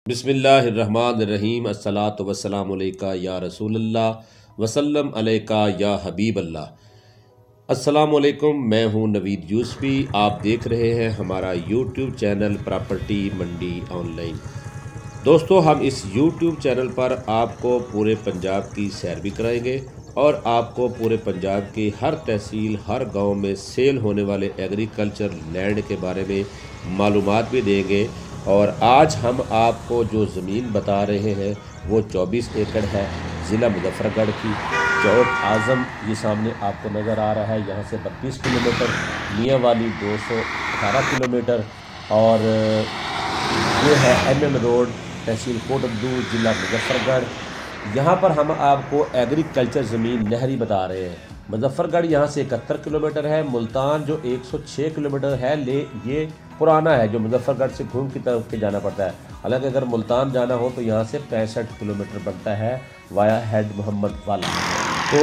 बिस्मिल्लाहिर्रहमानिर्रहीम अस्सलातु वस्सलामु अलैका या रसूलल्लाह वसल्लम अलैका या हबीब अल्लाह। अस्सलामु अलैकुम, मैं हूं नवीद यूसुफी। आप देख रहे हैं हमारा यूट्यूब चैनल प्रॉपर्टी मंडी ऑनलाइन। दोस्तों, हम इस यूट्यूब चैनल पर आपको पूरे पंजाब की सैर भी कराएंगे और आपको पूरे पंजाब की हर तहसील, हर गांव में सेल होने वाले एग्रीकल्चर लैंड के बारे में मालूमात भी देंगे। और आज हम आपको जो ज़मीन बता रहे हैं वो 24 एकड़ है, ज़िला मुजफ्फरगढ़ की चौक आज़म। ये सामने आपको नज़र आ रहा है, यहाँ से 32 किलोमीटर, मियाँ वाली 218 किलोमीटर, और ये है MM रोड, तहसील कोटद्दू, ज़िला मुजफ्फरगढ़। यहाँ पर हम आपको एग्रीकल्चर ज़मीन नहरी बता रहे हैं। मुजफ्फरगढ़ यहाँ से 71 किलोमीटर है, मुल्तान जो 106 किलोमीटर है, ये पुराना है जो मुजफ्फरगढ़ से घूम की तरफ के जाना पड़ता है। हालांकि अगर मुल्तान जाना हो तो यहाँ से 65 किलोमीटर बनता है वाया हेड मोहम्मद वाला। तो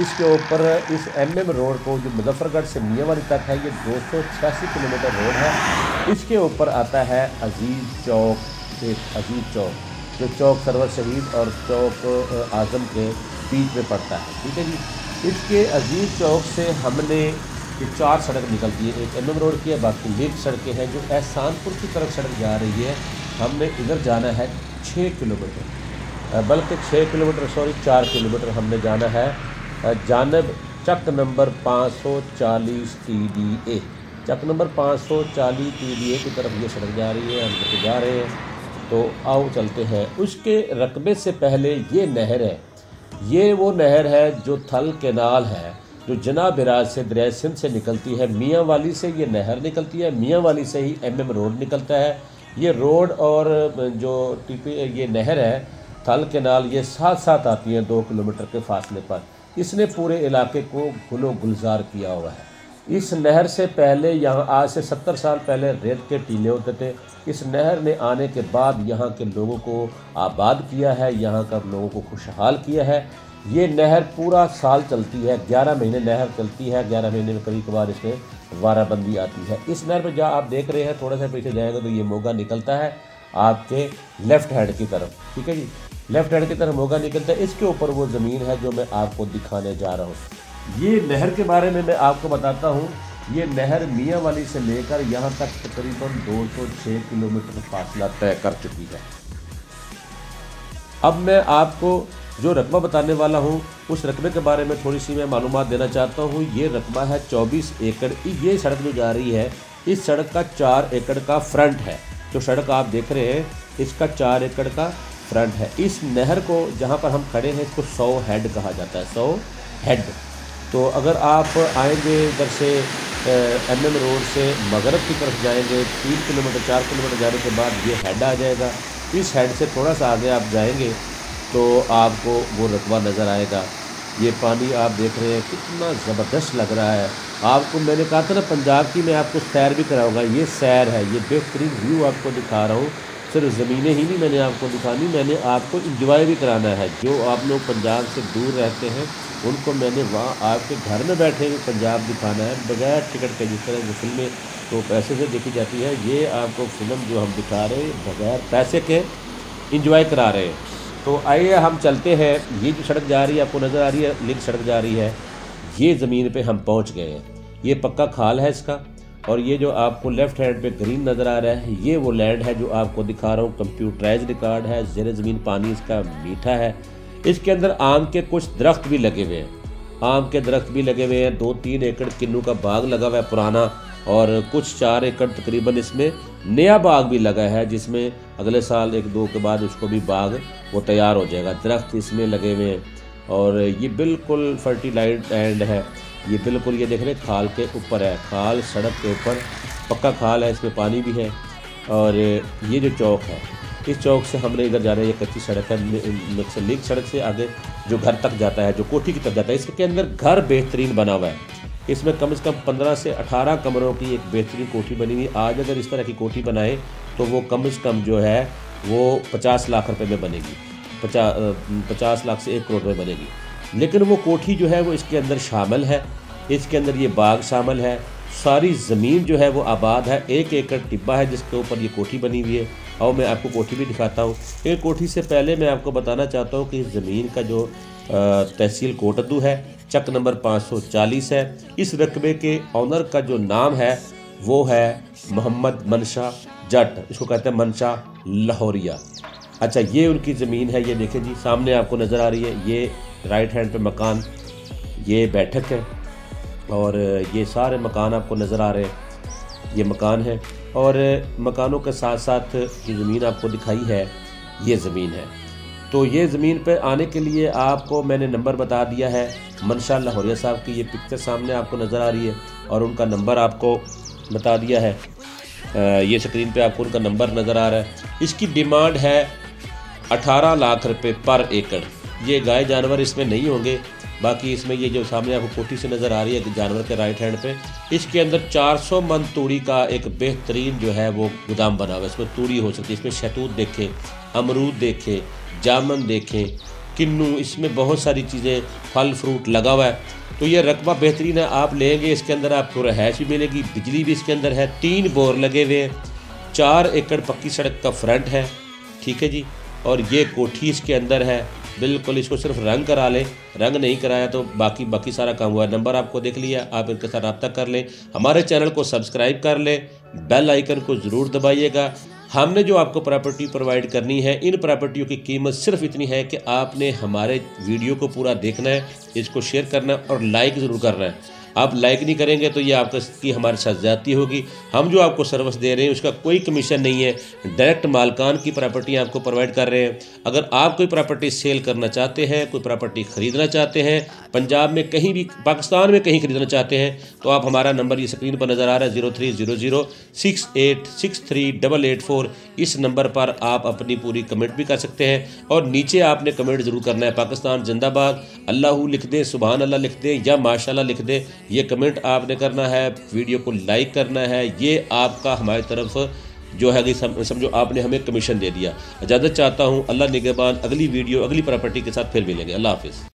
इसके ऊपर इस MM रोड को जो मुजफ्फरगढ़ से मियांवाली तक है, ये 286 किलोमीटर रोड है। इसके ऊपर आता है अजीज़ चौक, एक अजीज़ चौक जो चौक सरवर शहीद और चौक आज़म के बीच में पड़ता है। ठीक है जी। इसके अजीज़ चौक से हमने ये 4 सड़क निकलती है, एक MM रोड की है, बाकी लिंक सड़कें हैं जो एहसानपुर की तरफ सड़क जा रही है। हमने इधर जाना है 6 किलोमीटर, बल्कि 6 किलोमीटर 4 किलोमीटर हमने जाना है जानब चक नंबर 540 TDA, चक नंबर 540 TDA की तरफ ये सड़क जा रही है। हम जा रहे हैं, तो आओ चलते हैं। उसके रकबे से पहले ये नहर है, ये वो नहर है जो थल केनाल है, जो जनाब राज से दरिया सिंध से निकलती है। मियाँ वाली से ये नहर निकलती है, मियाँ वाली से ही MM रोड निकलता है। ये रोड और जो ये नहर है थल केनाल, ये साथ साथ आती हैं 2 किलोमीटर के फासले पर। इसने पूरे इलाके को गुलो गुलजार किया हुआ है। इस नहर से पहले यहाँ आज से 70 साल पहले रेत के टीले होते थे। इस नहर ने आने के बाद यहाँ के लोगों को आबाद किया है, यहाँ का लोगों को खुशहाल किया है। ये नहर पूरा साल चलती है, 11 महीने नहर चलती है। 11 महीने में कभी कभार इसमें वाराबंदी आती है। इस नहर पर जहाँ आप देख रहे हैं, थोड़ा सा पीछे जाएगा तो ये मोगा निकलता है आपके लेफ़्ट हैंड की तरफ। ठीक है जी, लेफ़्ट हैंड की तरफ मोगा निकलता है। इसके ऊपर वो ज़मीन है जो मैं आपको दिखाने जा रहा हूँ। ये नहर के बारे में मैं आपको बताता हूँ। ये नहर मियाँ वाली से लेकर यहाँ तक तकरीबन 206 किलोमीटर फासला तय कर चुकी है। अब मैं आपको जो रकबा बताने वाला हूँ उस रकबे के बारे में थोड़ी सी मैं मालूमात देना चाहता हूँ। ये रकबा है 24 एकड़। ये सड़क जो जा रही है, इस सड़क का 4 एकड़ का फ्रंट है। जो सड़क आप देख रहे हैं इसका 4 एकड़ का फ्रंट है। इस नहर को जहाँ पर हम खड़े हैं इसको 100 हेड कहा जाता है, 100 हेड। तो अगर आप आएंगे इधर से MM रोड से मगरब की तरफ जाएंगे, 3 किलोमीटर 4 किलोमीटर जाने के बाद ये हेड आ जाएगा। इस हेड से थोड़ा सा आगे आप जाएंगे तो आपको वो रकबा नज़र आएगा। ये पानी आप देख रहे हैं कितना ज़बरदस्त लग रहा है। आपको मैंने कहा था ना पंजाब की मैं आपको सैर भी कराऊंगा। ये सैर है, ये बेहतरीन व्यू आपको दिखा रहा हूँ। सिर्फ ज़मीनें ही नहीं मैंने आपको दिखानी, मैंने आपको इंजॉय भी कराना है। जो आप लोग पंजाब से दूर रहते हैं उनको मैंने वहाँ आपके घर में बैठे हुए पंजाब दिखाना है, बगैर टिकट के। जिस तरह की फिल्में तो पैसे से देखी जाती है, ये आपको फिल्म जो हम दिखा रहे हैं बगैर पैसे के इंजॉय करा रहे हैं। तो आइए हम चलते हैं। ये जो सड़क जा रही है आपको नज़र आ रही है, लिंक सड़क जा रही है, ये ज़मीन पे हम पहुंच गए हैं। ये पक्का खाल है इसका। और ये जो आपको लेफ़्ट हैंड पे ग्रीन नज़र आ रहा है, ये वो लैंड है जो आपको दिखा रहा हूँ। कंप्यूटराइज रिकॉर्ड है, ज़ेरे ज़मीन पानी इसका मीठा है। इसके अंदर आम के कुछ दरख्त भी लगे हुए हैं, आम के दरख्त भी लगे हुए हैं। 2-3 एकड़ किन्नू का बाग लगा हुआ है पुराना, और कुछ 4 एकड़ तकरीबन इसमें नया बाग भी लगा है, जिसमें अगले साल 1-2 के बाद उसको भी बाग वो तैयार हो जाएगा। दरख्त इसमें लगे हुए हैं और ये बिल्कुल फर्टिलाइज लैंड है। ये बिल्कुल ये देख रहे हैं खाल के ऊपर है, खाल सड़क के ऊपर पक्का खाल है, इसमें पानी भी है। और ये जो चौक है, इस चौक से हमने इधर जा रहे हैं, ये कच्ची सड़क है। लिंक सड़क से आगे जो घर तक जाता है, जो कोठी की तरफ जाता है, इसके अंदर घर बेहतरीन बना हुआ है। इसमें कम से कम 15 से 18 कमरों की एक बेहतरीन कोठी बनी हुई। आज अगर इस तरह की कोठी बनाए तो वो कम से कम जो है वो 50 लाख रुपए में बनेगी, 50 लाख से 1 करोड़ में बनेगी। लेकिन वो कोठी जो है वो इसके अंदर शामिल है, इसके अंदर ये बाग शामिल है। सारी ज़मीन जो है वो आबाद है, 1 एकड़ टिब्बा है जिसके ऊपर ये कोठी बनी हुई है। और मैं आपको कोठी भी दिखाता हूँ। लेकिन कोठी से पहले मैं आपको बताना चाहता हूँ कि इस ज़मीन का जो तहसील कोटद्दू है, चक नंबर 540 है। इस रकबे के ऑनर का जो नाम है वो है मोहम्मद मनशा जट, इसको कहते हैं मनशा लाहौरिया। अच्छा, ये उनकी ज़मीन है। ये देखें जी, सामने आपको नज़र आ रही है, ये राइट हैंड पे मकान, ये बैठक है और ये सारे मकान आपको नज़र आ रहे हैं, ये मकान है। और मकानों के साथ साथ जो ज़मीन आपको दिखाई है ये ज़मीन है। तो ये ज़मीन पर आने के लिए आपको मैंने नंबर बता दिया है मनशा लाहौरिया साहब की। ये पिक्चर सामने आपको नज़र आ रही है और उनका नंबर आपको बता दिया है। ये स्क्रीन पे आपको उनका नंबर नज़र आ रहा है। इसकी डिमांड है 18 लाख रुपए पर एकड़। ये गाय जानवर इसमें नहीं होंगे, बाकी इसमें ये जो सामने आपको कोठी से नज़र आ रही है जानवर के राइट हैंड पे, इसके अंदर 400 मन तूड़ी का एक बेहतरीन जो है वो गोदाम बना हुआ है। इसमें तूड़ी हो सकती है, इसमें शहतूत देखें, अमरूद देखें, जामन देखें, किन्नू, इसमें बहुत सारी चीज़ें, फल फ्रूट लगा हुआ है। तो ये रकबा बेहतरीन है, आप लेंगे इसके अंदर आपको रहायश भी मिलेगी, बिजली भी इसके अंदर है, 3 बोर लगे हुए हैं, 4 एकड़ पक्की सड़क का फ्रंट है, ठीक है जी। और ये कोठी इसके अंदर है बिल्कुल। इसको सिर्फ रंग करा लें, रंग नहीं कराया तो बाकी सारा काम हुआ। नंबर आपको देख लिया, आप इनके साथ रब्ता कर लें, हमारे चैनल को सब्सक्राइब कर लें, बेल आइकन को ज़रूर दबाइएगा। हमने जो आपको प्रॉपर्टी प्रोवाइड करनी है, इन प्रॉपर्टियों की कीमत सिर्फ इतनी है कि आपने हमारे वीडियो को पूरा देखना है, इसको शेयर करना है और लाइक ज़रूर करना है। आप लाइक नहीं करेंगे तो ये आपकी हमारे साथ ज़्यादती होगी। हम जो आपको सर्विस दे रहे हैं उसका कोई कमीशन नहीं है, डायरेक्ट मालकान की प्रॉपर्टी आपको प्रोवाइड कर रहे हैं। अगर आप कोई प्रॉपर्टी सेल करना चाहते हैं, कोई प्रॉपर्टी ख़रीदना चाहते हैं, पंजाब में कहीं भी, पाकिस्तान में कहीं ख़रीदना चाहते हैं, तो आप हमारा नंबर ये स्क्रीन पर नज़र आ रहा है 0300686884। इस नंबर पर आप अपनी पूरी कमेंट भी कर सकते हैं और नीचे आपने कमेंट ज़रूर करना है पाकिस्तान जिंदाबाद, अल्लाहू लिख दें, सुभान अल्लाह लिख दें या माशाल्लाह लिख दें। ये कमेंट आपने करना है, वीडियो को लाइक करना है। ये आपका हमारी तरफ जो है कि समझो आपने हमें कमीशन दे दिया। इजाज़त चाहता हूँ, अल्लाह निगहबान। अगली वीडियो अगली प्रॉपर्टी के साथ फिर मिलेंगे। अल्लाह हाफिज़।